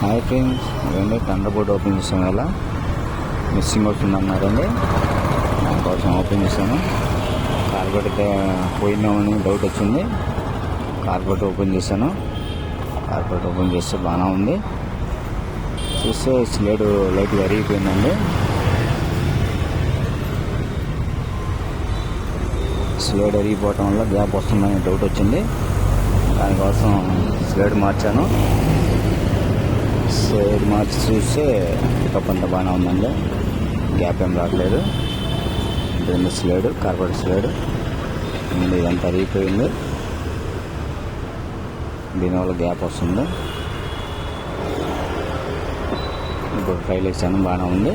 Hi friends, ఇదండి thunder board open చేసాం. వల్ల మిస్సింగ్ అవుతుంది అన్నారండి. దానికోసం ఓపెన్ చేశాను. కార్బెట్ పోయిందామని డౌట్ వచ్చింది. కార్బెట్ ఓపెన్ చేశాను. కార్బెట్ ఓపెన్ చేస్తే బాగానే ఉంది. చూస్తే స్లేడు లైట్గా అరిగిపోయిందండి. స్లేడ్ అరిగిపోవటం వల్ల గ్యాప్ వస్తుందని డౌట్ వచ్చింది. దానికోసం స్లేడ్ మార్చాను. స్లేడ్ మార్చి చూస్తే పికప్ అంతా బాగానే ఉందండి. గ్యాప్ ఏం రావట్లేదు. ఇది స్లేడ్, కార్బెట్ స్లేడ్. ఇదంతా అరిగిపోయింది. దీనివల్ల గ్యాప్ వస్తుంది. ఇప్పుడు ట్రైల్ వేసాను, బాగానే ఉంది.